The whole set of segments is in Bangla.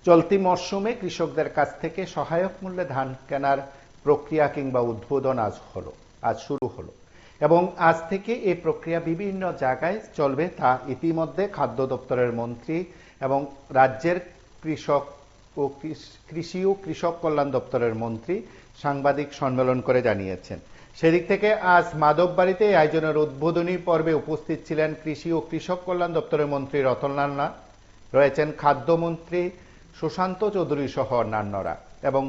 চলতি মরশুমে কৃষকদের কাছ থেকে সহায়ক মূল্যে ধান কেনার প্রক্রিয়া কিংবা উদ্বোধন আজ শুরু হলো এবং আজ থেকে এই প্রক্রিয়া বিভিন্ন জায়গায় চলবে তা ইতিমধ্যে খাদ্য দপ্তরের মন্ত্রী এবং রাজ্যের কৃষি ও কৃষক কল্যাণ দপ্তরের মন্ত্রী সাংবাদিক সম্মেলন করে জানিয়েছেন। সেদিক থেকে আজ মাধববাড়িতে আয়োজনের উদ্বোধনী পর্বে উপস্থিত ছিলেন কৃষি ও কৃষক কল্যাণ দপ্তরের মন্ত্রী রতনলাল নাথ, রয়েছেন খাদ্যমন্ত্রী সুশান্ত চৌধুরী সহ অন্যান্যরা এবং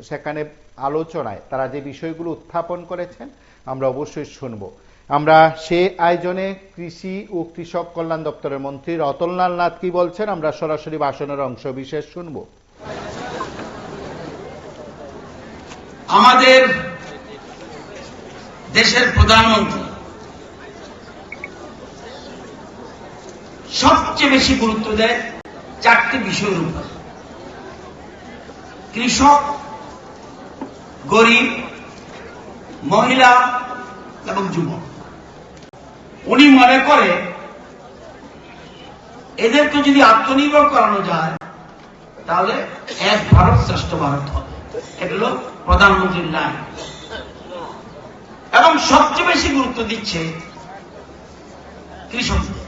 সেখানে আলোচনায় তারা যে বিষয়গুলো উত্থাপন করেছেন আমরা অবশ্যই শুনবো। আমরা সে আয়োজনে কৃষি ও কৃষক কল্যাণ দপ্তরের মন্ত্রী রতনলাল নাথ কি বলছেন আমরা সরাসরি ভাষণের অংশ বিশেষ শুনবো। আমাদের দেশের প্রধানমন্ত্রী সবচেয়ে বেশি গুরুত্ব দেয় চারটি বিষয়ের উপর: কৃষক, গরিব, মহিলা এবং যুবক। উনি মনে করে এদেরকে যদি আত্মনির্ভর করানো যায় তাহলে এক ভারত শ্রেষ্ঠ ভারত হবে। এগুলো প্রধানমন্ত্রীর লাইন। এবং সবচেয়ে বেশি গুরুত্ব দিচ্ছে কৃষকদের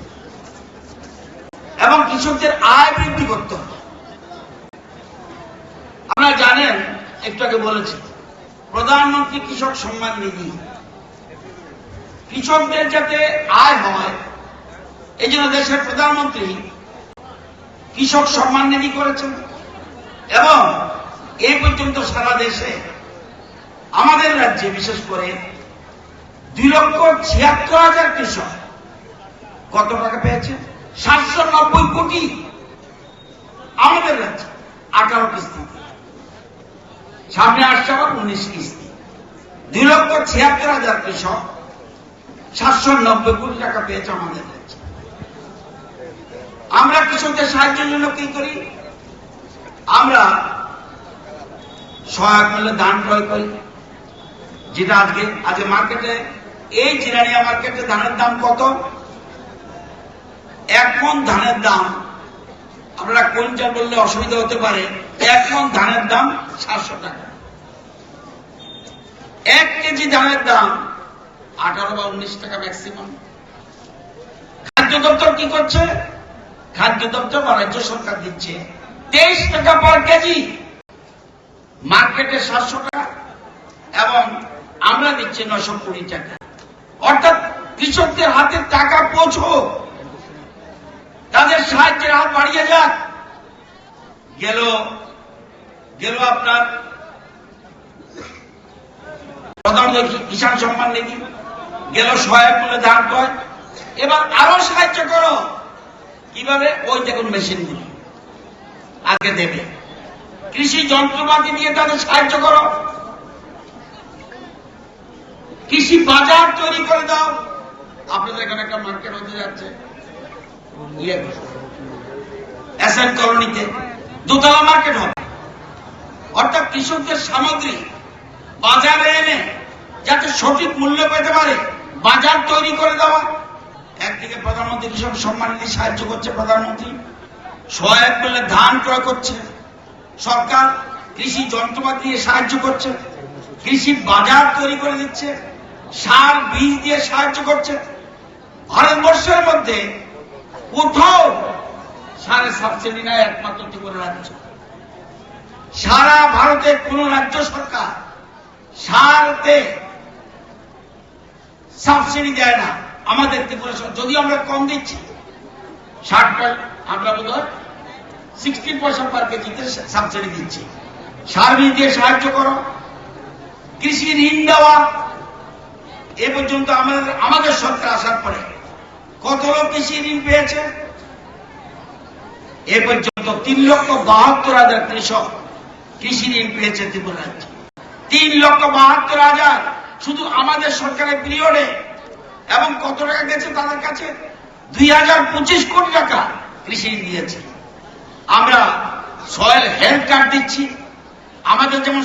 এবং কৃষকদের আয় বৃদ্ধি করতে হবে। আপনারা জানেন, একটু আগে বলেছি, প্রধানমন্ত্রী কৃষক সম্মান নিধি, কৃষকদের যাতে আয় হয় এই জন্য দেশের প্রধানমন্ত্রী কৃষক সম্মান নিধি করেছেন এবং এই পর্যন্ত সারা দেশে আমাদের রাজ্যে বিশেষ করে 2,76,000 কৃষক কত টাকা পেয়েছে? 790 কোটি। আমাদের রাজ্যে 18 কিস্তি, সামনে আসছে আবার 19 কিস্তি। 2,76,000 কৃষক 790 কোটি টাকা পেয়েছে আমাদের রাজ্যে। আমরা কৃষকদের সাহায্যের জন্য কি করি? আমরা সহায়ক মূল্যে ধান ক্রয় করি, যেটা আজকে মার্কেটে, এই জিরানিয়া মার্কেটে ধানের দাম কত? 1 মণ ধানের দাম, আপনারা কুইন্টাল বললে অসুবিধা হতে পারে, 1 মণ ধানের দাম 700 টাকা। 1 কেজি ধানের দাম 18 বা 19 টাকা ম্যাক্সিমাম। খাদ্য দপ্তর কি করছে? খাদ্য দপ্তর বা রাজ্য সরকার দিচ্ছে 23 টাকা পার কেজি, মার্কেটে 700 টাকা এবং আমরা দিচ্ছি 920 টাকা। অর্থাৎ কৃষকদের হাতে টাকা পৌঁছো, তাদের সাহায্যের হাত বাড়িয়ে যাক। গেল আপনার প্রধানমন্ত্রী কিষাণ সম্মান নিধি, গেল সহায়ক মূল্যে ধান ক্রয়। এবার আরো সাহায্য করো। কিভাবে? ওই দেখুন মেশিনগুলি আগে দেবে, কৃষি যন্ত্রপাতি দিয়ে তাদের সাহায্য করো, কৃষি বাজার তৈরি করে দাও। আপনাদের এখানে একটা মার্কেট হতে যাচ্ছে এসএন কলোনিতে, 2 তলা মার্কেট হবে। অর্থাৎ কৃষকদের সামগ্রী বাজারে এনে যাতে সঠিক মূল্য পেতে পারে বাজার তৈরি করে দেওয়া। একদিকে প্রধানমন্ত্রী কৃষক সম্মান নিধি সাহায্য করছে, প্রধানমন্ত্রী সহায়ক মূল্যে ধান ক্রয় করছে, সরকার কৃষি যন্ত্রপাতি দিয়ে সাহায্য করছে, কৃষি বাজার তৈরি করে দিচ্ছে, সার বীজ দিয়ে সাহায্য করছে। ভারতবর্ষের মধ্যে কোথাও সারের সাবসিডি নাই, একমাত্র ত্রিপুরা রাজ্য। সারা ভারতের কোন রাজ্য সরকার সারতে সাবসিডি দেয় না। আমাদের ত্রিপুরা সরকার, যদিও আমরা কম দিচ্ছি, 60 আমরা বোধহয় 60 পয়সা পার কেজিতে সাবসিডি দিচ্ছি। সার বীজ দিয়ে সাহায্য করো, কৃষি ঋণ দেওয়া। এ পর্যন্ত আমাদের সরকার আসার পরে কত লোক কৃষি ঋণ পেয়েছে? এ পর্যন্ত 3,72,000 কৃষক কৃষি ঋণ পেয়েছে ত্রিপুরা রাজ্যে। 3,72,000 শুধু আমাদের সরকারের পিরিয়ডে। এবং কত টাকা গেছে তাদের কাছে? 2,025 কোটি টাকা কৃষি ঋণ দিয়েছে। আমরা সয়েল হেলথ কার্ড দিচ্ছি। আমাদের যেমন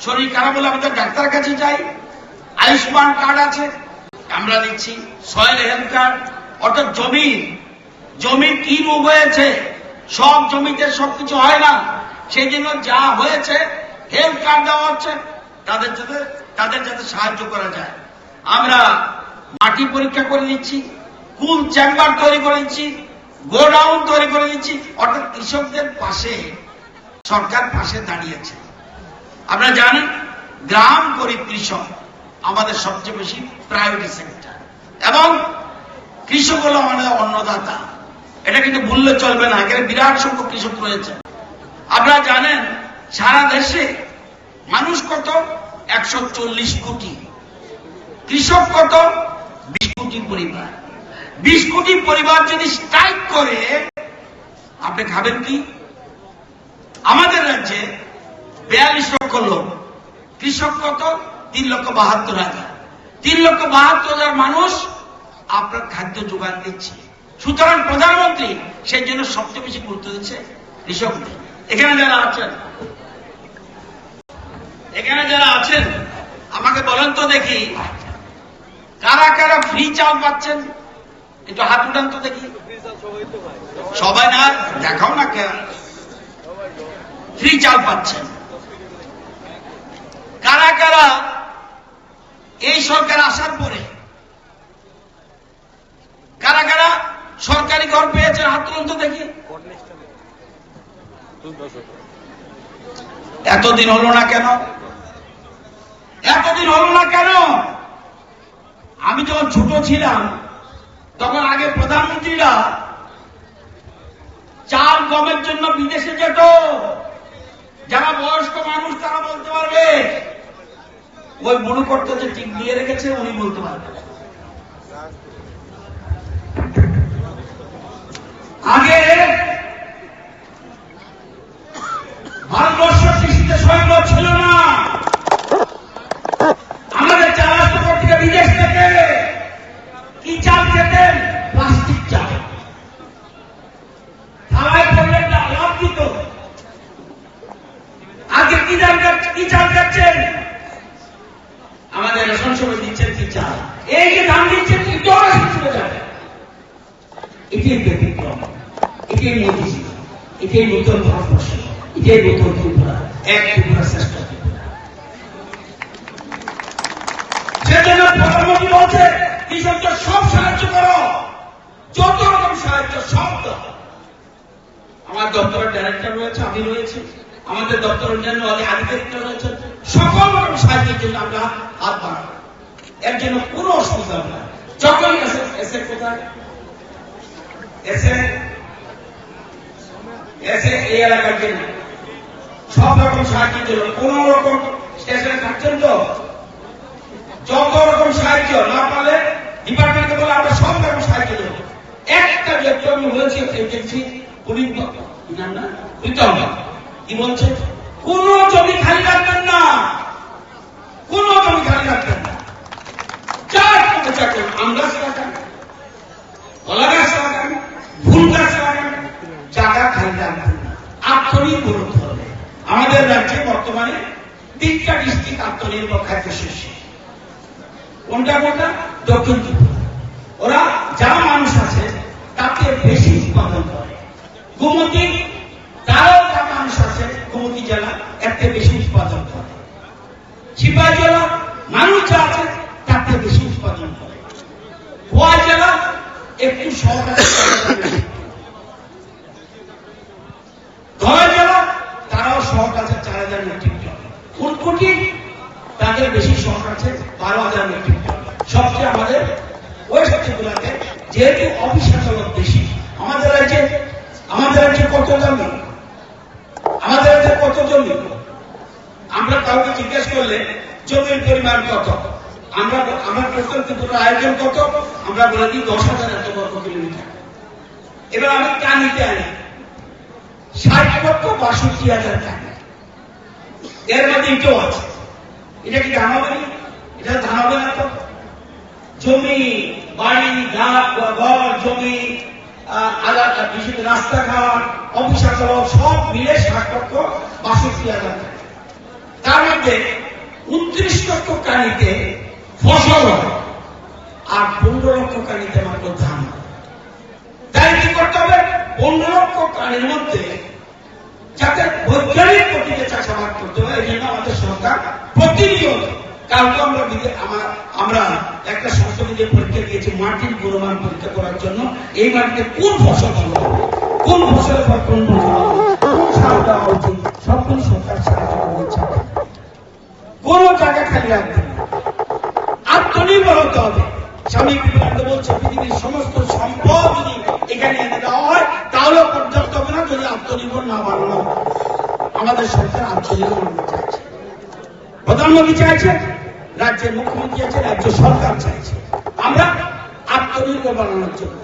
শরীর খারাপ হলে আমাদের ডাক্তারের কাছে যাই, আয়ুষ্মান কার্ড আছে, আমরা দিচ্ছি সয়েল হেলথ কার্ড। অর্থাৎ জমির কি রোগ হয়েছে সব জমিতে সবকিছু হয় না, সেই জন্য যা হয়েছে হেলথ কার্ড দেওয়া হচ্ছে, তাদের যাতে সাহায্য করা যায়। আমরা মাটি পরীক্ষা করে নিচ্ছি, কুল চেম্বার তৈরি করে নিচ্ছি, গোডাউন তৈরি করে নিচ্ছি। অর্থাৎ কৃষকদের পাশে সরকার পাশে দাঁড়িয়েছে। আপনারা জানেন গ্রাম গরিব কৃষক আমাদের সবচেয়ে বেশি প্রায়োরিটি সেক্টর, এবং কৃষক হলো আমাদের অন্নদাতা। এটা কিন্তু ভুললে চলবে না, এখানে বিরাট সংখ্যক কৃষক রয়েছে। আপনারা জানেন সারা দেশে মানুষ কত? 140 কোটি, কৃষক কত? 20 কোটি পরিবার। 20 কোটি পরিবার যদি স্ট্রাইক করে, আপনি খাবেন কি? আমাদের রাজ্যে 42 লক্ষ লোক, কৃষক কত? 3,72,000। 3,72,000 মানুষ আপনার খাদ্য যোগান দিচ্ছে। সুতরাং প্রধানমন্ত্রী সেই জন্য সবচেয়ে বেশি গুরুত্ব দিচ্ছে কৃষকদের। এখানে যারা আছেন আমাকে বলেন তো দেখি, কারা কারা ফ্রি চাল পাচ্ছেন? একটু হাত উঠান তো দেখি। সবাই না, দেখাও না কেন ফ্রি চাল পাচ্ছেন। কারা কারা এই সরকার আসার পরে কারা কারা সরকারি ঘর পেয়েছেন? হাত তুলুন তো দেখি। এতদিন হলো না কেন? এতদিন হলো না কেন? আমি যখন ছোট ছিলাম তখন আগে প্রধানমন্ত্রীরা চাল গমের জন্য বিদেশে যেত। যারা বয়স্ক মানুষ তারা বলতে পারবে, ওই মনে করতে যে টিক দিয়ে রেখেছে উনি বলতে পারবেন। আগে ভারতবর্ষ কৃষিতে স্বয়ংবর ছিল না। আমাদের চাল আসতে থেকে বিদেশ থেকে কি চাল খেতেন? প্লাস্টিক চাল। থালায় পড়লে লাভ দিত। আগে কি চাল খাচ্ছেন? আমাদের রেশন সমিতি দিচ্ছেন কি চাল, এই যে দাম দিচ্ছেন এটাও রেশন চলে যাবে। এটাই ব্যতিক্রম, এটাই মোদী, এটাই নতুন ভারতবর্ষ, এটাই নতুন ত্রিপুরা, এক ত্রিপুরা শ্রেষ্ঠ ত্রিপুরা। সেজন্য প্রধানমন্ত্রী বলছে কৃষকদের সব সাহায্য করো, যত রকম সাহায্য সব দাও। আমার দপ্তরের ডাইরেক্টর রয়েছে, আমি রয়েছি, আমাদের দপ্তরের অন্যান্য আধিকারিকরা রয়েছে, সকল রকম সাহায্যের জন্য আমরা হাত বাড়াবো। এর জন্য কোনো অসুবিধা হবে না। যখন এসে কোথায় এসে এই এলাকার জন্য সব রকম সাহায্যের জন্য কোন রকম স্টেশনে থাকছেন তো, যত রকম সাহায্য না পারলে ডিপার্টমেন্টকে বলে আমরা সব রকম সাহায্য দেবো। একটা ব্যক্তি আমি বলেছি এজেন্সি কি বলছে, কোন জমি খালি রাখবেন না, কোন জমি খালি রাখবেন না। যার করতে চাকরেন, আম গাছ লাগান, কলা গাছ লাগান, ফুল গাছ লাগান, জায়গা খালি রাখবেন না। আত্মনির্ভর হতে হবে। আমাদের রাজ্যে বর্তমানে 3টা ডিস্ট্রিক্ট আত্মনির্ভর খাদ্য শস্যে। কোনটা কোনটা? দক্ষিণ ত্রিপুরা। ওরা যা মানুষ আছে তাতে বেশি উৎপাদন করে। গোমতী, তারও যা মানুষ আছে, গোমতী জেলা এতে বেশি উৎপাদন করে। সিপাহী জেলা মানুষ যা আছে তাতে বেশি উৎপাদন করে। গোয়া জেলা একটু শহর আছে, ধলাই জেলা তারাও শহর আছে 4,000 মেট্রিক টন। উনকোটি তাদের বেশি শহর আছে 12,000 মেট্রিক টন। সবচেয়ে আমাদের ওয়েস্ট ত্রিপুরাতে যেহেতু অফিস আদালত বেশি। আমাদের রাজ্যে কত জমি? আমাদের রাজ্যে কত জমি? আমরা কাউকে জিজ্ঞেস করলে জমির পরিমাণ কত, আমরা প্রশ্ন ত্রিপুরার আয়োজন কত, আমরা বলে দিই 10,000 এত বর্গ কিলোমিটার। এবার আমি কানিতে আনি 60,62,000 টাকা। এর মধ্যে ইটও আছে। এটা কি ধান হবে? এটা ধান হবে না তো। জমি, বাড়ি, ঘর, জমি, রাস্তাঘাট, অফিস আদালত সব মিলে 60,62,000 টাকা। তার মধ্যে 29 লক্ষ কানিতে ফসল হয় আর 15 লক্ষ কানিতে মাত্র ধান হয়। তাই কি করতে হবে? 15 লক্ষ প্রাণীর মধ্যে যাতে বৈজ্ঞানিক গতিতে চাষাবাদ করতে হয়, এই জন্য আমাদের সরকার প্রতিনিয়ত, কালকে আমরা একটা সংসদে পরীক্ষা দিয়েছি মাটির গুণমান পরীক্ষা করার জন্য, এই মাটিতে কোন ফসল ভালো হবে, কোন ফসলের পর কোন ফসল সার দেওয়া উচিত, সবগুলো সরকার সাহায্য করেছে। কোন জায়গা খালি রাখবে না, আত্মনির্ভর হতে হবে। স্বামী বিবেকানন্দ বলছে পৃথিবীর সমস্ত সম্পদ যদি এখানে এনে দেওয়া হয় তাহলে পর্যাপ্ত হবে না যদি আত্মনির্ভর না বানানো। আমাদের সরকার আত্মনির্ভর হতে চাইছে, প্রধানমন্ত্রী চাইছে, রাজ্যের মুখ্যমন্ত্রী আছে, রাজ্য সরকার চাইছে আমরা আত্মনির্ভর বানানোর জন্য।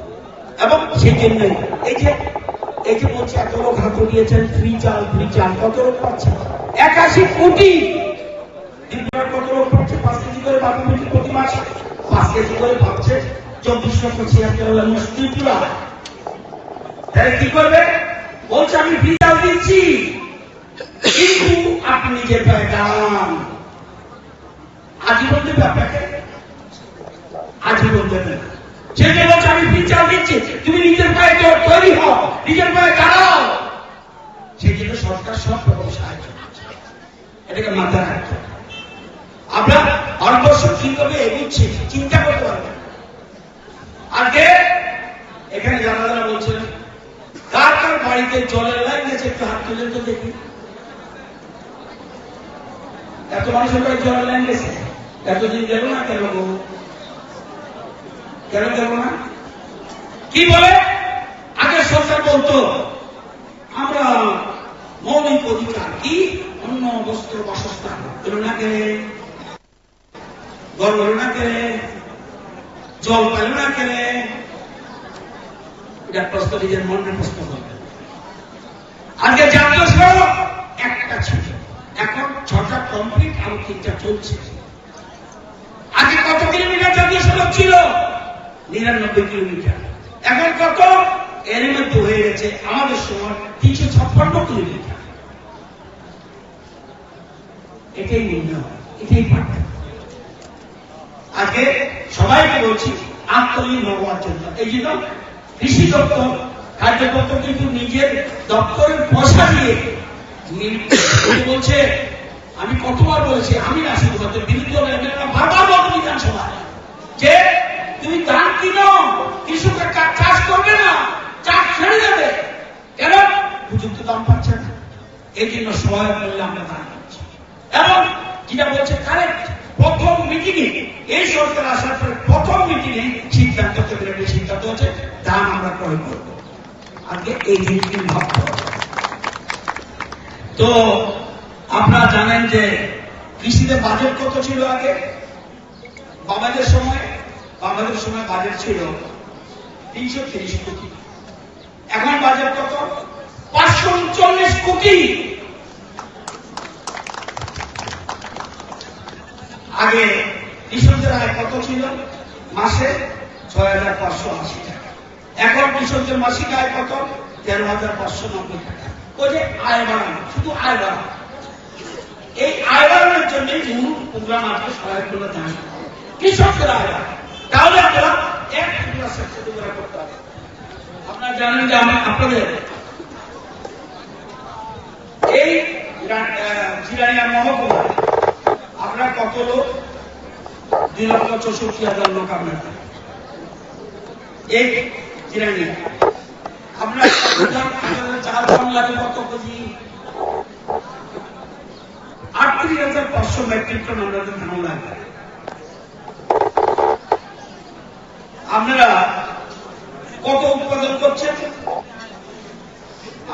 এবং সেই জন্যই এই যে বলছে এত লোক হাত দিয়েছেন ফ্রি চাল, কত লোক পাচ্ছে? 81 কোটি। কত লোক পাচ্ছে? 5 কেজি করে বাবু প্রতি মাসে 5 কেজি করে পাচ্ছে 2476 মুসলিমরা। তাহলে কি করবে? বলছে আমি ফ্রি চাল দিচ্ছি, কিন্তু আপনি নিজের পায়ে দাঁড়ান। আজীবন দেবে আপনাকে, আজীবন দেবে না। সে যে বলছে আমি ফ্রি চাল দিচ্ছি, তুমি নিজের পায়ে তৈরি হও, নিজের পায়ে দাঁড়াও, সেই জন্য সরকার সব রকম সাহায্য করছে। এটাকে মাথায় রাখতে হবে। আমরা ভারতবর্ষ কিভাবে এগোচ্ছি চিন্তা করতে পারবেন। আগে এখানে যারা বলছেন কার কার বাড়িতে জলের লাইন গেছে একটু হাত তুলে তো দেখি। এত মানুষের বাড়ি জলের লাইন গেছে, এতদিন গেল না কেন? কেন গেল না? কি বলে? আগে সরকার বলতো আমরা মৌলিক অধিকার কি অন্ন বস্ত্র বাসস্থান এলো না কে, ঘর হলো না কে, জল পেল না কে, এটা প্রশ্ন নিজের মনের প্রশ্ন করবে। আজকে জাতীয় সড়ক একটা ছিল, এখন 6টা কমপ্লিট, আর 3টা চলছে। আগে কত কিলোমিটার জাতীয় সড়ক ছিল? 99 কিলোমিটার। এখন কত? এর মধ্যে হয়ে গেছে আমাদের সময় 356 কিলোমিটার। এটাই নিম্ন, এটাই পার্থক্য। আজকে সবাইকে বলছি আত্মনির্ভর হওয়ার জন্য। এই জন্য কৃষি দপ্তর, খাদ্য দপ্তর কিন্তু নিজের দপ্তরের পয়সা দিয়ে বলছে, আমি কতবার বলেছি, আমি না শুধুমাত্র বিরোধী দলের বারবার বলতে বিধানসভায় যে তুমি ধান কিনো, কৃষকের চাষ করবে না, চাষ ছেড়ে যাবে। কেন? উপযুক্ত দাম পাচ্ছে না, এই জন্য সহায়ক মূল্যে আমরা ধান কিনছি। এবং যেটা বলছে কারেক্ট, প্রথম মিটিংয়ে এই সরকার আসার পরে প্রথম মিটিংয়ে সিদ্ধান্ত ক্যাবিনেটের সিদ্ধান্ত হচ্ছে ধান আমরা ক্রয় করব। আজকে এই জিনিসটি ভাবতে হবে। তো আপনারা জানেন যে কৃষিতে বাজেট কত ছিল আগে? বাবাদের সময় বাজেট ছিল 330 কোটি। এখন বাজেট কত? 539 কোটি। আগে কৃষকদের আয় কত ছিল? মাসে 6,580 টাকা। এখন কৃষকদের মাসিক আয় কত? 13,590 টাকা। ওই যে আয় বাড়ানো, শুধু আয় বাড়ানো। এই আয় বাড়ানোর জন্য মূল প্রোগ্রাম আছে সহায়ক মূল্য ধান, কৃষকদের আয় বাড়ানো। তাহলে আপনারা এক করতে হবে। আপনারা জানেন যে আপনাদের এই জিরানিয়া মহকুমায় আপনার কত লোক? 2,64,000 লোক আপনার এই জিরানিয়া। আপনার চাল কম লাগে কত কেজি? 38,500 মেট্রিক টন আমাদের ধান লাগে। আপনারা কত উৎপাদন করছেন?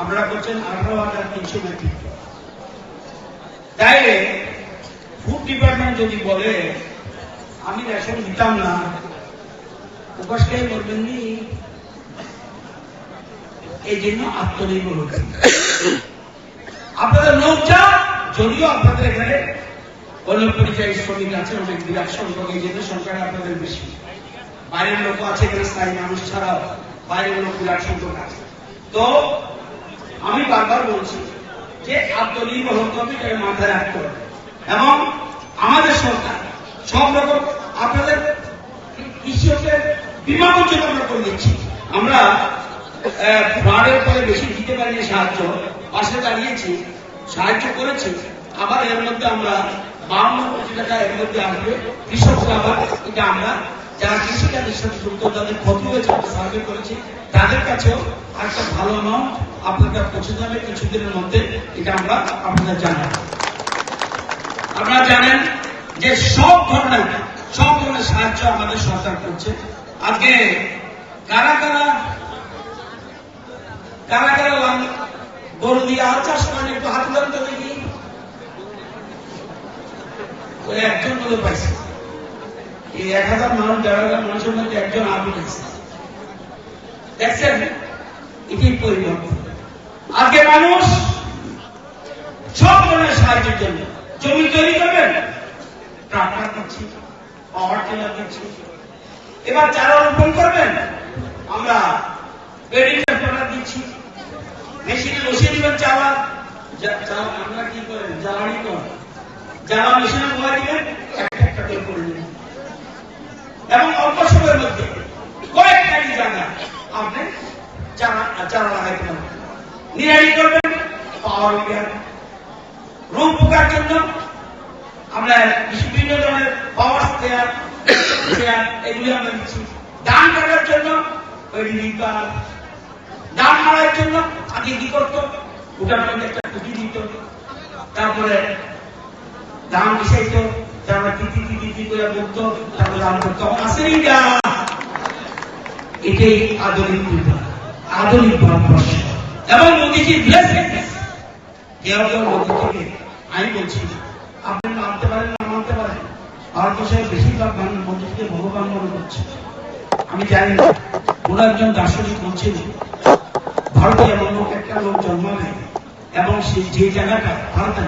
আপনারা করছেন 18,300 মেট্রিক টন। তাইলে ফুড ডিপার্টমেন্ট যদি বলে আমি রেশন দিতাম না, উপাস খেয়ে বলবেন নি। এই জন্য আত্মনির্ভর হতে আপনাদের লোকটা, যদিও আপনাদের এখানে অনেক পরিচয় শ্রমিক আছে, অনেক বিরাট সংখ্যক, এই জন্য সংখ্যাটা আপনাদের বেশি। বাইরের লোক আছে এখানে, স্থায়ী মানুষ ছাড়াও বাইরের লোক বিরাট সংখ্যক আছে। তো আমি বারবার বলছি যে আত্মনির্ভর হতে হবে, এটাকে মাথায় রাখতে হবে। এবং আমাদের সরকার সব রকম আপনাদের কৃষকের বিমা পর্যন্ত আমরা করে দিচ্ছি। আমরা ফ্লাডের পরে বেশি দিতে পারিনি সাহায্য, পাশে দাঁড়িয়েছি, সাহায্য করেছি। আবার এর মধ্যে আমরা 52 কোটি টাকা এর মধ্যে আসবে কৃষক আবার, এটা আমরা যারা কৃষিকাজের সাথে যুক্ত, যাদের ক্ষতি হয়েছে সার্ভে করেছি, তাদের কাছেও একটা ভালো অ্যামাউন্ট আপনাদের পৌঁছে যাবে কিছুদিনের মধ্যে, এটা আমরা আপনাদের জানাই। আপনারা জানেন যে সব ধরনের সাহায্য আমাদের সরকার করছে। আজকে কারা কারা গরু দিয়ে আল চাষ করেন, একটু হাত তুলেন তো দেখি। ওই একজন বলে পাইছে, এই 1000 মানুষ 1500 মানুষের মধ্যে একজন আলু পাইছে। দেখছেন, এটাই পরিবর্তন। আজকে মানুষ সব ধরনের সাহায্যের জন্য জমি তৈরি করবেন, ট্রাক্টর দিচ্ছি, পাওয়ার টিলার দিচ্ছি। এবার চারা রোপণ করবেন, আমরা পেডিট্রাক্টর দিচ্ছি, মেশিনে বসিয়ে দিবেন চারা। আমরা কি করেন, জ্বালানি করেন, জ্বালা মেশিনে বসিয়ে দিবেন, একটা করে করে দিবেন, এবং অল্প সময়ের মধ্যে কয়েকটাই জায়গা আপনি চারা লাগাইতে পারবেন। নিরানি করবেন, পাওয়ার উইয়ার, রোগ পোকার জন্য আমরা বিভিন্ন ধরনের পাওয়ার স্প্রেয়ার এগুলি আমরা দিচ্ছি। ধান কাটার জন্য রিপার, ধান মারার জন্য আগে কি করতো, ওটার মধ্যে একটা কুটি দিত, তারপরে ধান মিশাইত, তারপরে তিতি করে বলতো, তারপরে ধান করতো। আসেই না, এটাই আধুনিক ভারতবর্ষ এবং মোদীজির ব্লেসিং। কেউ মোদী থেকে আমি বলছি, আপনি মানতে পারেন না মানতে পারেন, ভারতবর্ষের বেশিরভাগ মানুষ মোদীকে ভগবান মনে করছে। আমি জানি না, কোন একজন দার্শনিক বলছেন ভারতে এমন একটা লোক জন্মাবে এবং সে যে জায়গাটা ভারতে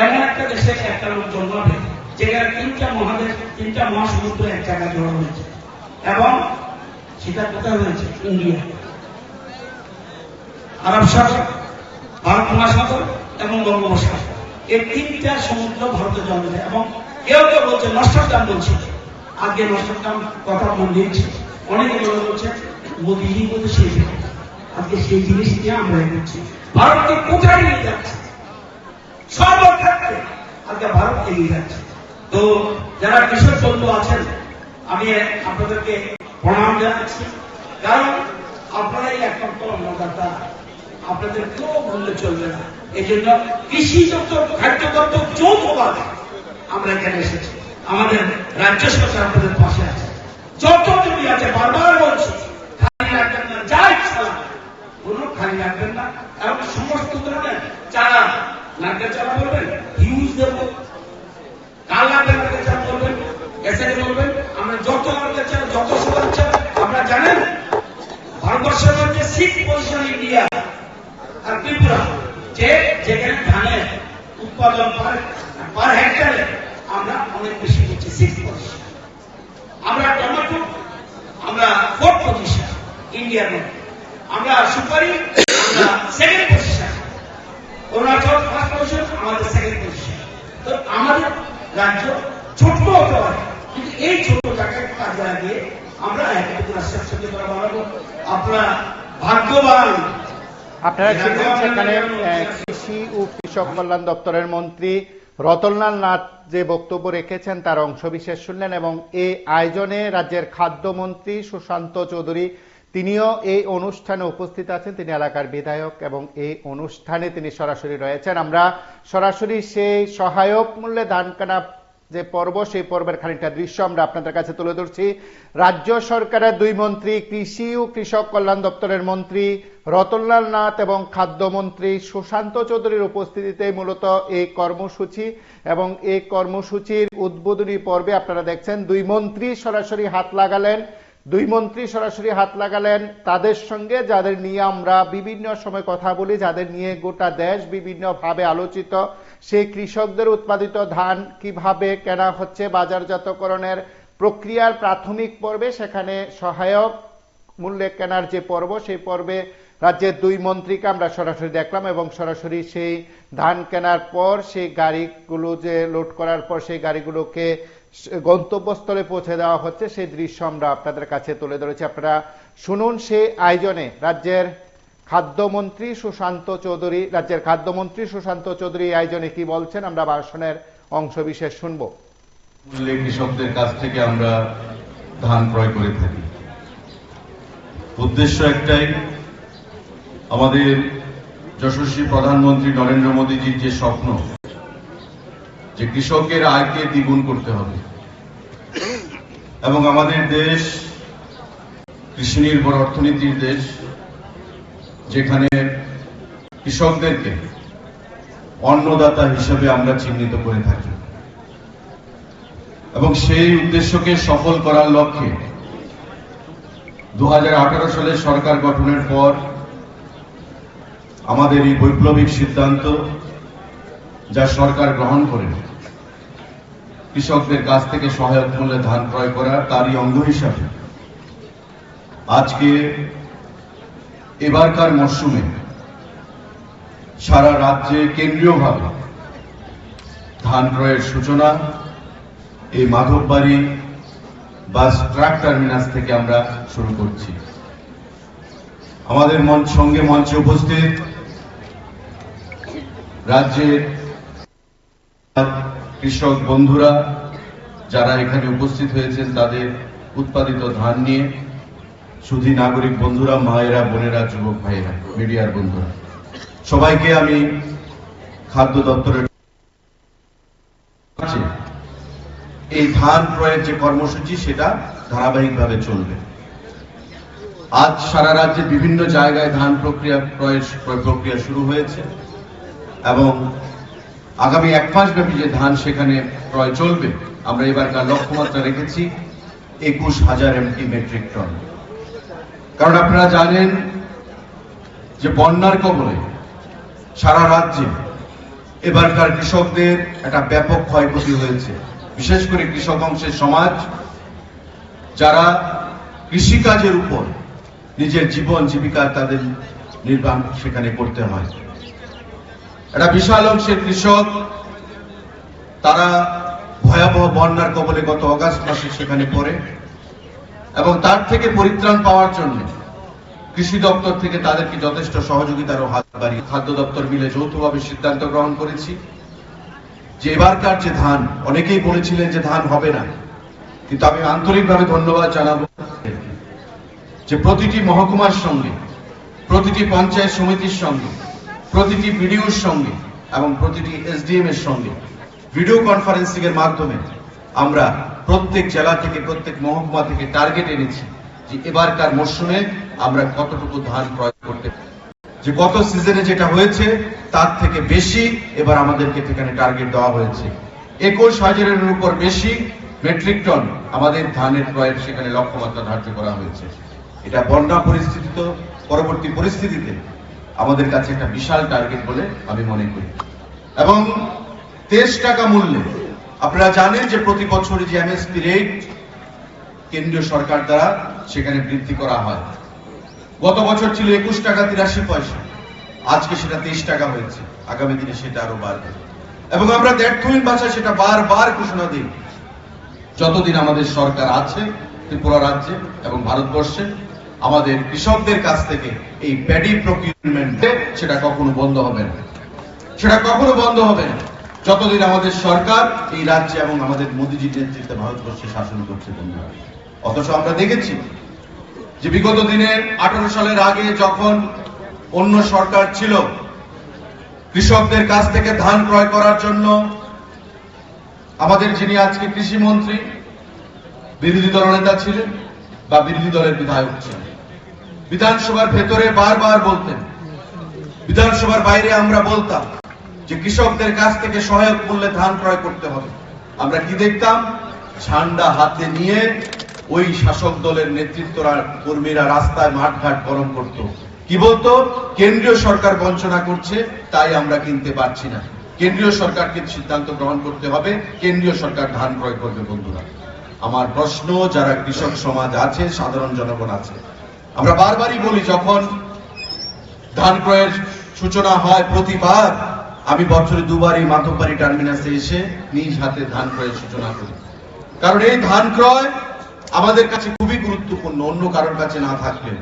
এমন একটা দেশে একটা লোক জন্মাবে যেখানে 3টা মহাদেশ 3টা মহাসমুদ্র এক জায়গায় জড়ো হয়েছে, এবং সেটা কোথায় হয়েছে, ইন্ডিয়া। আরব সাগর, ভারত মহাসাগর এবং বঙ্গোপসাগর, এই 3টা সমুদ্র ভারতে জন্মেছে। এবং কেউ কেউ বলছে, নস্ট্রাডাম বলছে, আগে নস্ট্রাডাম কথা মন দিয়েছে, অনেকে বলছে মোদীজি বলতে সেই জিনিস। আজকে সেই জিনিস নিয়ে আমরা এগোচ্ছি। ভারতকে কোথায় নিয়ে যাচ্ছে, সর্বক্ষেত্রে আজকে ভারত এগিয়ে যাচ্ছে। তো যারা কৃষক বন্ধু আছেন, আমি আপনাদেরকে প্রণাম জানাচ্ছি, কারণ আপনারাই একমাত্র অন্নদাতা, আপনাদের কেউ বললে চলবে না। এই জন্য কৃষিযুক্ত খাদ্যতত্ত্ব যৌথভাবে আমরা এখানে এসেছি। আমাদের রাজ্য সরকার আপনাদের পাশে আছে, যত জমি আছে বারবার বলছি, খালি রাখবেন না, যা ইচ্ছা কোনো খালি রাখবেন না। এবং সমস্ত ধরনের চারা, নারকেল চারা বলবেন, হিউজ দেব, কাল নারকেল চারা বলবেন, এসে বলবেন, আমরা যত নারকেল চারা, যত সুগার চারা। আপনারা জানেন ভারতবর্ষের মধ্যে 6 পজিশন ইন্ডিয়া আর ত্রিপুরা, যেখানে ধানের উৎপাদন পার হেক্টরে আমরা অনেক বেশি করছি, 6 পজিশন। আমরা টমেটো আমরা 4th পজিশন ইন্ডিয়ার মধ্যে, আমরা সুপারি আমরা 2nd position, Arunachal 1st position, আমাদের 2nd পজিশন। তো আমাদের রাজ্য ছোট হতে পারে, কিন্তু এই ছোট জায়গায় কাজে লাগিয়ে আমরা একটু রাষ্ট্রের সঙ্গে বাড়াবো। আপনারা ভাগ্যবান। আপনারা ছিলেন সেখানে কৃষি ও কৃষক কল্যাণ দপ্তরের মন্ত্রী রতনলাল নাথ যে বক্তব্য রেখেছেন তার অংশবিশেষ শুনলেন, এবং এই আয়োজনে রাজ্যের খাদ্যমন্ত্রী সুশান্ত চৌধুরী তিনিও এই অনুষ্ঠানে উপস্থিত আছেন। তিনি এলাকার বিধায়ক এবং এই অনুষ্ঠানে তিনি সরাসরি রয়েছেন। আমরা সরাসরি সেই সহায়ক মূল্যে ধান কেনা যে পর্ব, সেই পর্বের খানিকটা দৃশ্য আমরা আপনাদের কাছে তুলে ধরছি। রাজ্য সরকারের 2 মন্ত্রী, কৃষি ও কৃষক কল্যাণ দপ্তরের মন্ত্রী রতনলাল নাথ এবং খাদ্যমন্ত্রী সুশান্ত চৌধুরীর উপস্থিতিতে মূলত এই কর্মসূচি, এবং এই কর্মসূচির উদ্বোধনী পর্বে আপনারা দেখছেন 2 মন্ত্রী সরাসরি হাত লাগালেন তাদের সঙ্গে, যাদের নিয়ে আমরা বিভিন্ন সময় কথা বলি, যাদের নিয়ে গোটা দেশ বিভিন্নভাবে আলোচিত। সেই কৃষকদের উৎপাদিত ধান কিভাবে কেনা হচ্ছে, বাজারজাতকরণের প্রক্রিয়ার প্রাথমিক পর্বে সেখানে সহায়ক মূল্যে কেনার যে পর্ব, সেই পর্বে রাজ্যের দুই মন্ত্রীকে আমরা সরাসরি দেখলাম এবং সরাসরি সেই ধান কেনার পর সেই গাড়িগুলো যে লোড করার পর সেই গাড়িগুলোকে গন্তব্যস্থলে পৌঁছে দেওয়া হচ্ছে, সেই দৃশ্য আমরা আপনাদের কাছে তুলে ধরেছি। আপনারা শুনুন সেই আয়োজনে রাজ্যের খাদ্যমন্ত্রী সুশান্ত চৌধুরী আয়োজনে কি বলছেন, আমরা ভাষণের অংশ বিশেষ শুনবো। কৃষকদের কাছ থেকে আমরা ধান ক্রয় করে থাকি। উদ্দেশ্য একটাই, আমাদের যশস্বী প্রধানমন্ত্রী নরেন্দ্র মোদীজির যে স্বপ্ন যে কৃষকের আয়কে দ্বিগুণ করতে হবে এবং আমাদের দেশ কৃষি নির্ভর অর্থনীতির দেশ, যেখানে কৃষকদেরকে অন্নদাতা হিসেবে আমরা চিহ্নিত করে থাকি এবং সেই উদ্দেশ্যকে সফল করার লক্ষ্যে 2018 সালে সরকার গঠনের পর আমাদের এই বৈপ্লবিক সিদ্ধান্ত যা সরকার গ্রহণ করে কৃষকদের কাছ থেকে সহায়ক মূল্যে ধান ক্রয় করা, তারই অঙ্গ হিসাবে আজকে এবারকার মরশুমে সারা রাজ্যে কেন্দ্রীয়ভাবে ধান ক্রয়ের সূচনা এই মাধববাড়ি বাস ট্রাক টার্মিনাস থেকে আমরা শুরু করছি। আমাদের সঙ্গে মঞ্চে উপস্থিত রাজ্যের কৃষক বন্ধুরা যারা এখানে উপস্থিত হয়েছেন, তাদের উৎপাদিত ধান নিয়ে সুধী নাগরিক বন্ধুরা, মায়েরা, বোনেরা, যুবক ভাইয়েরা, মিডিয়ার বন্ধুরা, সবাইকে আমি খাদ্য দপ্তরের এই ধান ক্রয়ের যে কর্মসূচি সেটা ধারাবাহিকভাবে চলবে। আজ সারা রাজ্যে বিভিন্ন জায়গায় ধান প্রক্রিয়া শুরু হয়েছে এবং আগামী 1 মাস ব্যাপী যে ধান সেখানে ক্রয় চলবে, আমরা এবারকার লক্ষ্যমাত্রা রেখেছি 21,000 মেট্রিক টন। কারণ আপনারা জানেন যে বন্যার কবলে সারা রাজ্যে এবারকার কৃষকদের একটা ব্যাপক ক্ষয়ক্ষতি হয়েছে। বিশেষ করে কৃষক অংশের সমাজ, যারা কৃষিকাজের উপর নিজের জীবন জীবিকা তাদের নির্বাহ সেখানে করতে হয়। একটা বিশাল অংশের কৃষক তারা ভয়াবহ বন্যার কবলে গত অগাস্ট মাসে সেখানে পড়ে এবং তার থেকে পরিত্রাণ পাওয়ার জন্য কৃষি দপ্তর থেকে তাদেরকে যথেষ্ট সহযোগিতারও হাত বাড়িয়ে খাদ্য দপ্তর মিলে যৌথভাবে সিদ্ধান্ত গ্রহণ করেছি যে এবারকার যে ধান, অনেকেই বলেছিলেন যে ধান হবে না, কিন্তু আমি আন্তরিকভাবে ধন্যবাদ জানাবো যে প্রতিটি মহকুমার সঙ্গে, প্রতিটি পঞ্চায়েত সমিতির সঙ্গে, প্রতিটি বিডিওর সঙ্গে এবং প্রতিটি এসডিএম এর সঙ্গে ভিডিও কনফারেন্সিং এর মাধ্যমে আমরা প্রত্যেক জেলা থেকে, প্রত্যেক মহকুমা থেকে টার্গেট এনেছি যে এবারকার মরশুমে আমরা কতটুকু ধান ক্রয় করতে, যে গত সিজনে যেটা হয়েছে তার থেকে বেশি এবার আমাদেরকে সেখানে টার্গেট দেওয়া হয়েছে। 21,000-এর উপর বেশি মেট্রিক টন আমাদের ধানের ক্রয়ের সেখানে লক্ষ্যমাত্রা ধার্য করা হয়েছে। এটা বন্যা পরবর্তী পরিস্থিতিতে আমাদের কাছে একটা বিশাল টার্গেট বলে আমি মনে করি। এবং 23 টাকা মূল্যে আপনারা জানেন যে প্রতি বছরই যে এমএসপি রেট কেন্দ্রীয় সরকার দ্বারা সেখানে বৃদ্ধি করা হয়। গত বছর ছিল 21 টাকা 83 পয়সা, আজকে সেটা 23 টাকা হয়েছে, আগামী দিনে সেটা আরো বাড়বে। এবং আমরা দ্ব্যর্থহীন ভাষায় সেটা বারবার ঘোষণা দিই, যতদিন আমাদের সরকার আছে ত্রিপুরা রাজ্যে এবং ভারতবর্ষে, আমাদের কৃষকদের কাছ থেকে এই প্যাডি প্রকিউরমেন্ট সেটা কখনো বন্ধ হবে না, সেটা কখনো বন্ধ হবে না যতদিন আমাদের সরকার এই রাজ্যে এবং আমাদের মোদীজির নেতৃত্বে ভারতবর্ষে শাসন করছে বন্ধুরা। অথচ আমরা দেখেছি যে বিগত দিনে 18 সালের আগে যখন অন্য সরকার ছিল, কৃষকদের কাছ থেকে ধান ক্রয় করার জন্য আমাদের যিনি আজকে কৃষি মন্ত্রী বিরোধী দলনেতা ছিলেন বা বিরোধী দলের বিধায়ক ছিলেন, বিধানসভার ভেতরে বারবার বলতেন, বিধানসভার বাইরে আমরা বলতাম যে কৃষকদের কাছ থেকে সহায়ক মূল্যে ধান ক্রয় করতে হবে। আমরা কি দেখতাম? ঝান্ডা হাতে নিয়ে ওই শাসক দলের নেতৃত্বরা, কর্মীরা রাস্তায় মাঠঘাট গরম করত। কি বলতো? কেন্দ্রীয় সরকার বঞ্চনা করছে, তাই আমরা কিনতে পারছি না, কেন্দ্রীয় সরকারকে সিদ্ধান্ত গ্রহণ করতে হবে, কেন্দ্রীয় সরকার ধান ক্রয় করবে। বন্ধুরা, আমার প্রশ্ন, যারা কৃষক সমাজ আছে, সাধারণ জনগণ আছে, আমরা বারবারই বলি, যখন ধান ক্রয়ের সূচনা হয় প্রতিবার আমি বছরে দুবার এই মাধববাড়ি টার্মিনাসে এসে নিজ হাতে ধান ক্রয়ের সূচনা করি। কারণ এই ধান ক্রয় আমাদের কাছে খুবই গুরুত্বপূর্ণ, অন্য কারোর কাছে না থাকলে।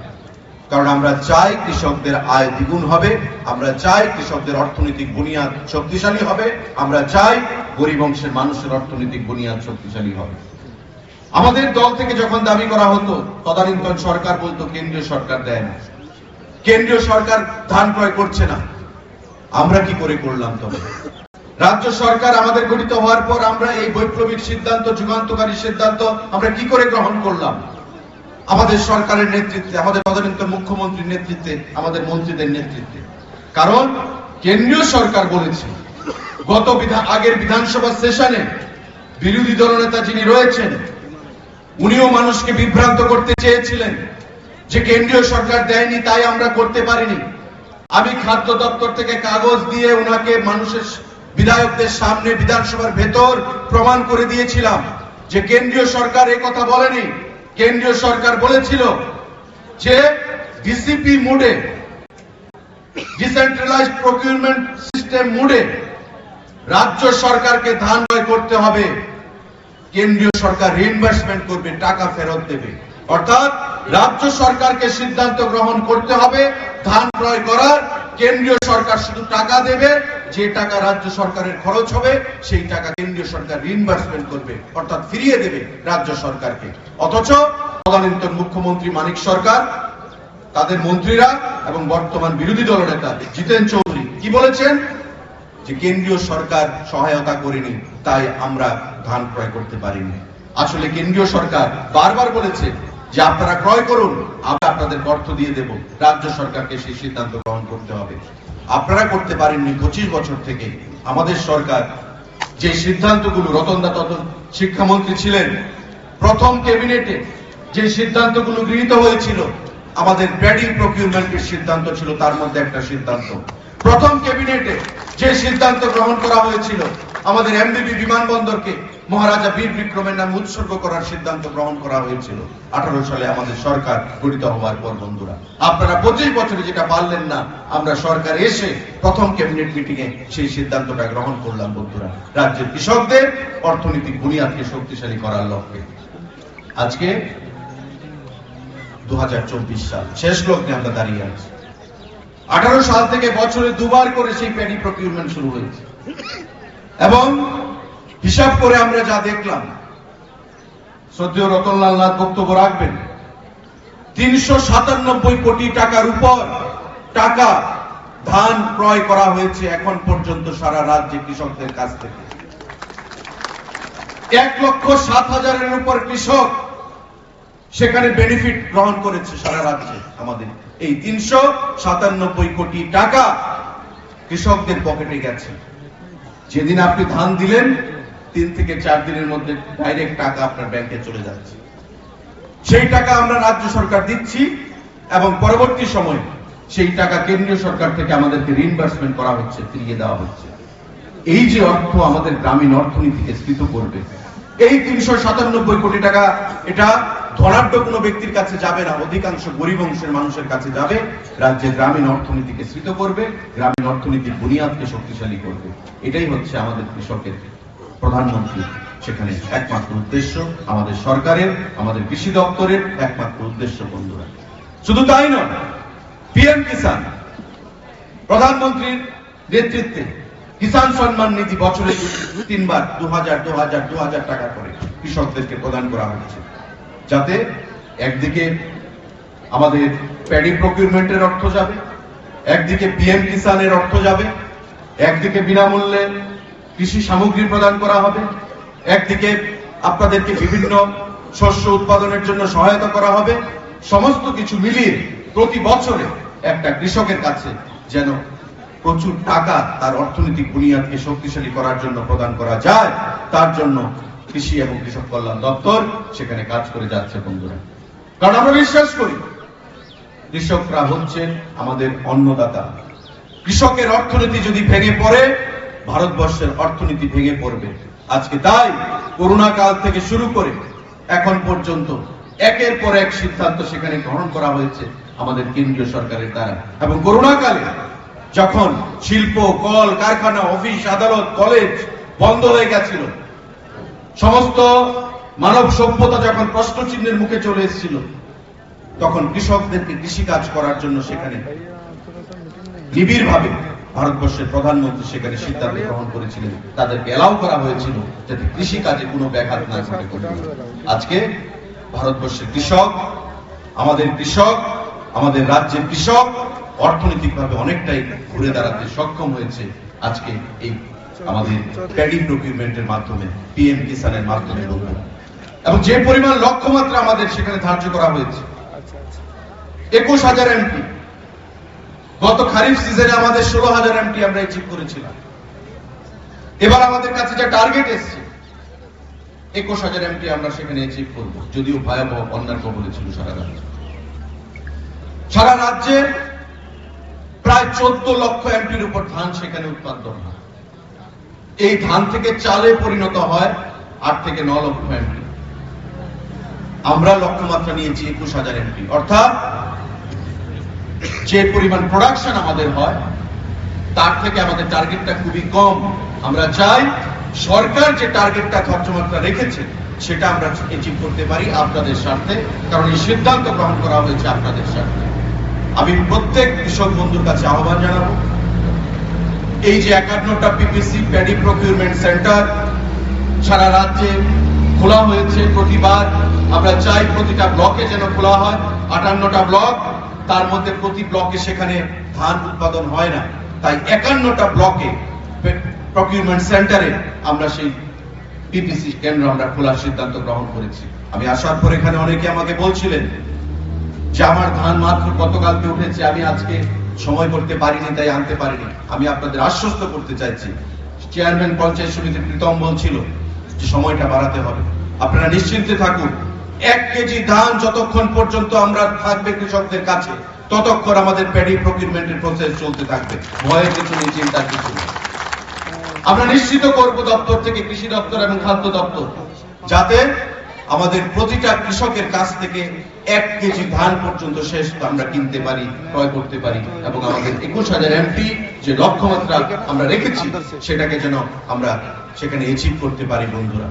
কারণ আমরা চাই কৃষকদের আয় দ্বিগুণ হবে, আমরা চাই কৃষকদের অর্থনৈতিক বুনিয়াদ শক্তিশালী হবে, আমরা চাই গরিব অংশের মানুষের অর্থনৈতিক বুনিয়াদ শক্তিশালী হবে। আমাদের দল থেকে যখন দাবি করা হতো, তদানীন্তন সরকার বলতো কেন্দ্রীয় সরকার দেয় না, কেন্দ্রীয় সরকার ধান ক্রয় করছে না। আমরা কি করে করলাম? তবে রাজ্য সরকার আমাদের গঠিত হওয়ার পর আমরা এই বৈপ্লবিক সিদ্ধান্ত, যুগান্তকারী সিদ্ধান্ত আমরা কি করে গ্রহণ করলাম? আমাদের সরকারের নেতৃত্বে, আমাদের তদানীন্তন মুখ্যমন্ত্রীর নেতৃত্বে, আমাদের মন্ত্রীদের নেতৃত্বে। কারণ কেন্দ্রীয় সরকার বলেছে, আগের বিধানসভা সেশনে বিরোধী দলনেতা যিনি রয়েছেন উনিও মানুষকে বিভ্রান্ত করতে চেয়েছিলেন যে কেন্দ্রীয় সরকার দেয়নি তাই আমরা করতে পারিনি। আমি খাদ্য দপ্তর থেকে কাগজ দিয়ে উনাকে মানুষের বিধায়কদের সামনে বিধানসভার ভেতর প্রমাণ করে দিয়েছিলাম যে কেন্দ্রীয় সরকার এই কথা বলেনি। কেন্দ্রীয় সরকার বলেছিল যে ডিসিপি মোডে, ডিসেন্ট্রালাইজড প্রকিউরমেন্ট সিস্টেম মোডে রাজ্য সরকারকে ধান ক্রয় করতে হবে, কেন্দ্রীয় সরকার রিইনভেস্টমেন্ট করবে, টাকা ফেরত দেবে। অর্থাৎ রাজ্য সরকারকে সিদ্ধান্ত গ্রহণ করতে হবে ধান ক্রয় করার, কেন্দ্রীয় সরকার শুধু টাকা দেবে, যে টাকা রাজ্য সরকারের খরচ হবে সেই টাকা কেন্দ্রীয় সরকার রিইনভেস্টমেন্ট করবে, অর্থাৎ ফিরিয়ে দেবে রাজ্য সরকারকে। অথচ তদানীন্তন মুখ্যমন্ত্রী মানিক সরকার, তাদের মন্ত্রীরা এবং বর্তমান বিরোধী দলনেতা জিতেন চৌধুরী কি বলেছেন? যে কেন্দ্রীয় সরকার সহায়তা করেনি তাই আমরা ধান ক্রয় করতে পারিনি। আসলে কেন্দ্রীয় সরকার বারবার বলেছে যে আপনারা ক্রয় করুন, আমরা আপনাদের অর্থ দিয়ে দেব, রাজ্য সরকারকে সেই সিদ্ধান্ত গ্রহণ করতে হবে। আপনারা করতে পারেননি 25 বছর থেকে। আমাদের সরকার যে সিদ্ধান্তগুলো, রতনদা তখন শিক্ষামন্ত্রী ছিলেন, প্রথম ক্যাবিনেটে যে সিদ্ধান্তগুলো গৃহীত হয়েছিল, আমাদের প্যাডি প্রকিউরমেন্টের সিদ্ধান্ত ছিল তার মধ্যে একটা সিদ্ধান্ত। প্রথম ক্যাবিনেটে যে সিদ্ধান্ত গ্রহণ করা হয়েছিল, আমাদের এমবিবি বিমানবন্দরকে মহারাজা বীর বিক্রমের নামে উৎসর্গ করার সিদ্ধান্ত গ্রহণ করা হয়েছিল 18 সালে আমাদের সরকার গঠিত হওয়ার পর। বন্ধুরা, আপনারা 25 বছরে যেটা পারলেন না, আমরা সরকার এসে প্রথম ক্যাবিনেট মিটিং এ সেই সিদ্ধান্তটা গ্রহণ করলাম। বন্ধুরা, রাজ্যের কৃষকদের অর্থনৈতিক বুনিয়াদকে শক্তিশালী করার লক্ষ্যে। আজকে 2024 সাল শেষ লগ্নে আমরা দাঁড়িয়ে আছি। 18 সাল থেকে বছরে দুবার করে সেই প্যাডি প্রকিউরমেন্ট শুরু হয়েছে এবং হিসাব করে আমরা যা দেখলাম, শ্রদ্ধেয় রতনলাল নাথ বক্তব্য রাখবেন, 397 কোটি টাকার উপর টাকা ধান ক্রয় করা হয়েছে এখন পর্যন্ত সারা রাজ্যে কৃষকদের কাছ থেকে। 1,07,000-এর উপর কৃষক সেখানে বেনিফিট গ্রহণ করেছে সারা রাজ্যে। আমাদের এই 397 কোটি টাকা কৃষকদের পকেটে গেছে। যেদিন আপনি ধান দিলেন 3 থেকে 4 দিনের মধ্যে ডাইরেক্ট টাকা আপনার ব্যাংকে চলে যাচ্ছে। সেই টাকা আমরা রাজ্য সরকার দিচ্ছি এবং পরবর্তী সময় সেই টাকা কেন্দ্রীয় সরকার থেকে আমাদেরকে রিইনভেস্টমেন্ট করা হচ্ছে, ফিরিয়ে দেওয়া হচ্ছে। এই যে অর্থ আমাদের গ্রামীণ অর্থনীতিকে স্ফীত করবে, এই 397 কোটি টাকা এটা ধনাঢ্য কোনো ব্যক্তির কাছে যাবে না, অধিকাংশ গরিব অংশের মানুষের কাছে যাবে, রাজ্যের গ্রামীণ অর্থনীতিকে স্ফীত করবে, গ্রামীণ অর্থনীতির বুনিয়াদকে শক্তিশালী করবে। এটাই হচ্ছে আমাদের কৃষকের, প্রধানমন্ত্রী সেখানে একমাত্র উদ্দেশ্য, আমাদের সরকারের, আমাদের কৃষি দপ্তরের একমাত্র উদ্দেশ্য। বন্ধুরা, শুধু তাই নয়, পিএম কিষান, প্রধানমন্ত্রীর নেতৃত্বে কিষান সম্মান নিধি বছরে 3 বার 2000 টাকা করে কৃষকদেরকে প্রদান করা হচ্ছে, যাতে একদিকে আমাদের প্যাডি প্রকিউরমেন্টের অর্থ যাবে, একদিকে পিএম কিষানের অর্থ যাবে, একদিকে বিনামূল্যে কৃষি সামগ্রী প্রদান করা হবে, একদিকে আপনাদেরকে বিভিন্ন শস্য উৎপাদনের জন্য সহায়তা করা হবে। সমস্ত কিছু মিলিয়ে প্রতি বছরে একটা কৃষকের কাছে যেন প্রচুর টাকা তার অর্থনৈতিক বুনিয়াদকে শক্তিশালী করার জন্য প্রদান করা যায়, তার জন্য কৃষি এবং কৃষক কল্যাণ দপ্তর সেখানে কাজ করে যাচ্ছে। বন্ধুরা, কারণ আমরা বিশ্বাস করি কৃষকরা হচ্ছেন আমাদের অন্নদাতা। কৃষকের অর্থনীতি যদি ভেঙে পড়ে, ভারতবর্ষের অর্থনীতি ভেঙে পড়বে। আজকে তাই করোনা কাল থেকে শুরু করে এখন পর্যন্ত একের পর এক সিদ্ধান্ত সেখানে গ্রহণ করা হয়েছে আমাদের কেন্দ্রীয় সরকারের দ্বারা। এবং করোনাকালে যখন শিল্প, কল কারখানা, অফিস আদালত, কলেজ বন্ধ হয়ে গেছিল, সমস্ত মানব সভ্যতা যখন প্রশ্নচিহ্নের মুখে চলে এসেছিল, তখন কৃষকদেরকে কৃষিকাজ করার জন্য সেখানে নিবিড়ভাবে ভারতবর্ষের প্রধানমন্ত্রী সেখানে সিদ্ধান্ত গ্রহণ করেছিলেন। তাদেরকে এলাও করা হয়েছিল যাতে কৃষিকাজে কোনো ব্যাঘাত না ঘটে। আজকে ভারতবর্ষের কৃষক, আমাদের রাজ্যের কৃষক অর্থনৈতিকভাবে অনেকটাই ঘুরে দাঁড়াতে সক্ষম হয়েছে আজকে এই আমাদের প্যাডি প্রকিউরমেন্টের মাধ্যমে, পিএম কিষানের মাধ্যমে। এবং যে পরিমাণ লক্ষ্যমাত্রা আমাদের সেখানে ধার্য করা হয়েছে 21,000 এমপি, গত খারিফ সিজনে আমাদের 16,000 এমপি আমরা অ্যাচিভ করেছিলাম। এবার আমাদের কাছে যা টার্গেট এসছে 21,000 এমপি আমরা সেখানে অ্যাচিভ করব, যদিও ভয়াবহ বন্যার কবলে ছিল সারা রাজ্যে প্রায় 14 লক্ষ এমপির উপর ধান সেখানে উৎপাদন হয়। এই ধান থেকে চালে পরিণত হয় 8 থেকে 9 লক্ষ এমপি। আমরা লক্ষ্যমাত্রা নিয়েছি 21,000 এমপি, অর্থাৎ যে পরিমাণ প্রোডাকশন আমাদের হয় তার থেকে আমাদের টার্গেটটা খুবই কম। আমরা চাই সরকার যে টার্গেটটা ধার্যমাত্রা রেখেছে সেটা আমরা অ্যাচিভ করতে পারি আপনাদের স্বার্থে, কারণ এই সিদ্ধান্ত গ্রহণ করা হয়েছে আপনাদের স্বার্থে। আমি প্রত্যেক কৃষক বন্ধুর কাছে আহ্বান জানাবো, এই যে 51টা পিপিসি প্যাডি প্রকিউরমেন্ট সেন্টার সারা রাজ্যে খোলা হয়েছে, প্রতিবার আমরা চাই প্রতিটা ব্লকে যেন খোলা হয়। 58টা ব্লক, তার মধ্যে প্রতি ব্লকে সেখানে ধান উৎপাদন হয় না, তাই 51টা ব্লকে প্রকিউরমেন্ট সেন্টারে আমরা সেই পিপিসি কেন্দ্র আমরা খোলার সিদ্ধান্ত গ্রহণ করেছি। আমি আসার পর এখানে অনেকে আমাকে বলছিলেন যে আমার ধান মাত্র গতকালকে উঠেছে, আমি আজকে সময় করতে পারিনি, তাই আনতে পারিনি। আমি আপনাদের আশ্বস্ত করতে চাইছি, চেয়ারম্যান পঞ্চায়েত সমিতির প্রীতম বলছিল যে সময়টা বাড়াতে হবে। আপনারা নিশ্চিন্তে থাকুন, 1 কেজি ধান যতক্ষণ পর্যন্ত আমরা থাকবে কৃষকদের কাছে ততক্ষণ আমাদের প্যাডি প্রকিউরমেন্টের প্রসেস চলতে থাকবে। ভয়ের কিছু নেই, চিন্তার কিছু নেই। আমরা নিশ্চিত করব দপ্তর থেকে, কৃষি দপ্তর এবং খাদ্য দপ্তর, যাতে আমাদের প্রতিটা কৃষকের কাছ থেকে 1 কেজি ধান পর্যন্ত শেষ আমরা কিনতে পারি, ক্রয় করতে পারি, এবং আমাদের 21,000 এমপি যে লক্ষ্যমাত্রা আমরা রেখেছি সেটাকে যেন আমরা সেখানে অ্যাচিভ করতে পারি। বন্ধুরা,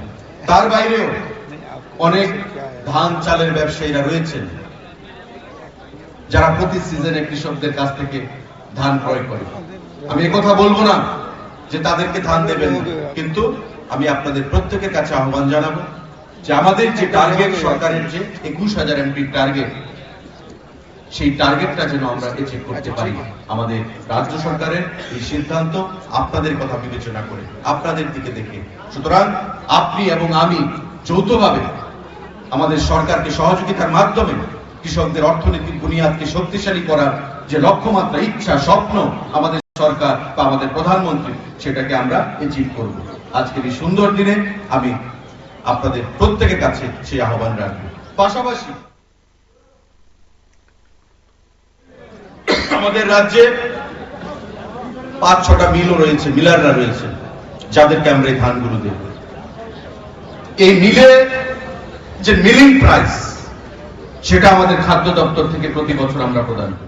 তার বাইরেও অনেক ধান চালের ব্যবসায়ীরা রয়েছেন যারা প্রতি সিজনে কৃষকদের কাছ থেকে ধান ক্রয় করে। আমি একথা বলবো না যে তাদেরকে ধান দেবেন, কিন্তু আমি আপনাদের প্রত্যেকের কাছে আহ্বান জানাবো যে আমাদের যে টার্গেট, সরকারের যে 21,000 এমপি টার্গেট, সেই টার্গেটটা যেন আমরা অ্যাচিভ করতে পারি। আমাদের রাজ্য সরকারের এই সিদ্ধান্ত আপনাদের কথা বিবেচনা করে, আপনাদের দিকে দেখে। সুতরাং আপনি এবং আমি যৌথভাবে আমাদের সরকারকে সহযোগিতার মাধ্যমে কৃষকদের অর্থনৈতিক বুনিয়াদকে শক্তিশালী করার যে লক্ষ্যমাত্রা, ইচ্ছা, স্বপ্ন আমাদের সরকার বা আমাদের প্রধানমন্ত্রী, সেটাকে আমরা অ্যাচিভ করব। আজকের এই সুন্দর দিনে আমি আপনাদের প্রত্যেকের কাছে সেই আহ্বান রাখবো। পাশাপাশি আমাদের রাজ্যে 5-6টা মিলও রয়েছে, মিলাররা রয়েছে, যাদেরকে আমরা এই ধানগুলো দেব। এই মিলে যে মিলিং প্রাইস, সেটা আমাদের খাদ্য দপ্তর থেকে প্রতি বছর আমরা প্রদান করি।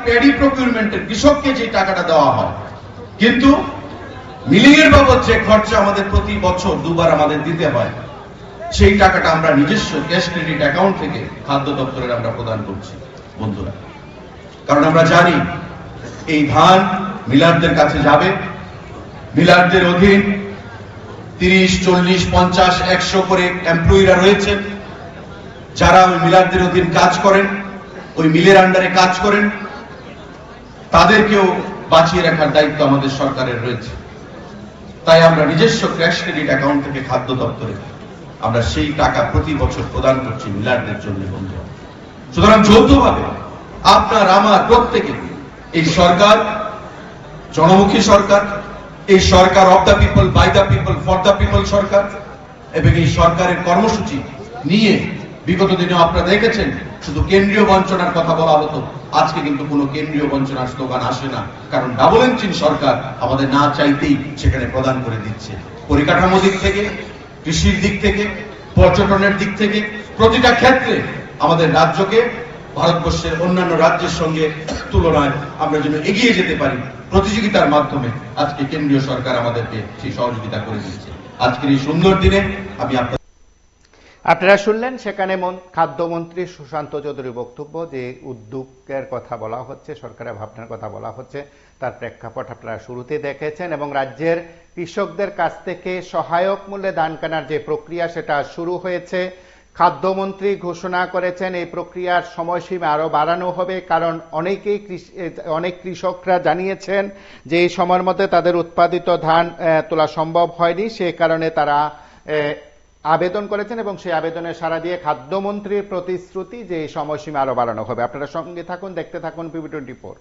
প্যাডি প্রকিউরমেন্টের কৃষককে যে টাকাটা দেওয়া হয়, কিন্তু মিলিং এর বাবদ যে খরচা আমাদের প্রতি বছর 2বার আমাদের দিতে হয়, সেই টাকাটা আমরা নিজস্ব ক্যাশ ক্রেডিট অ্যাকাউন্ট থেকে খাদ্য দপ্তরের আমরা প্রদান করছি। বন্ধুরা, কারণ আমরা জানি এই ধান মিলারদের কাছে যাবে, মিলারদের অধীন 30, 40, 50, 100 করে এমপ্লয়িরা রয়েছেন, যারা ওই মিলারদের অধীন কাজ করেন, ওই মিলের আন্ডারে কাজ করেন। তাদেরকেও বাঁচিয়ে রাখার দায়িত্ব আমাদের সরকারের রয়েছে। তাই আমরা নিজস্ব ক্যাশ ক্রেডিট অ্যাকাউন্ট থেকে খাদ্য দপ্তরে আমরা সেই টাকা প্রতি বছর প্রদান করছি মিলারদের জন্য। বন্ধু, সুতরাং যৌথভাবে আপনার আমার প্রত্যেকে, এই সরকার জনমুখী সরকার, এই সরকার of the people, by the people, for the people সরকার, এবং এই সরকারের কর্মসূচি নিয়ে বিগত দিনে আপনারা দেখেছেন শুধু কেন্দ্রীয় বঞ্চনার কথা বলা হতো, আজকে কিন্তু কোনো কেন্দ্রীয় বঞ্চনার স্লোগান আসে না, কারণ ডাবল ইঞ্জিন সরকার আমাদের না চাইতেই সেখানে প্রদান করে দিচ্ছে। পরিকাঠামো দিক থেকে, কৃষির দিক থেকে, পর্যটনের দিক থেকে, প্রতিটা ক্ষেত্রে আমাদের রাজ্যকে ভারতবর্ষের অন্যান্য রাজ্যের সঙ্গে তুলনায় আমরা যেন এগিয়ে যেতে পারি, প্রতিযোগিতার মাধ্যমে আজকে কেন্দ্রীয় সরকার আমাদেরকে সেই সহযোগিতা করে দিচ্ছে। আজকের এই সুন্দর দিনে আমি আপনারা শুনলেন সেখানে খাদ্যমন্ত্রী সুশান্ত চৌধুরীর বক্তব্য, যে উদ্যোগের কথা বলা হচ্ছে, সরকারের ভাবনার কথা বলা হচ্ছে, তার প্রেক্ষাপট আপনারা শুরুতে দেখেছেন। এবং রাজ্যের কৃষকদের কাছ থেকে সহায়ক মূল্যে ধান কেনার যে প্রক্রিয়া সেটা শুরু হয়েছে। খাদ্যমন্ত্রী ঘোষণা করেছেন এই প্রক্রিয়ার সময়সীমা আরো বাড়ানো হবে, কারণ অনেক কৃষকরা জানিয়েছেন যে এই সময়ের মধ্যে তাদের উৎপাদিত ধান তোলা সম্ভব হয়নি, সে কারণে তারা আবেদন করেছেন এবং সেই আবেদনে সাড়া দিয়ে খাদ্যমন্ত্রীর প্রতিশ্রুতি যে এই সময়সীমা আরো বাড়ানো হবে। আপনারা সঙ্গে থাকুন, দেখতে থাকুন PB24।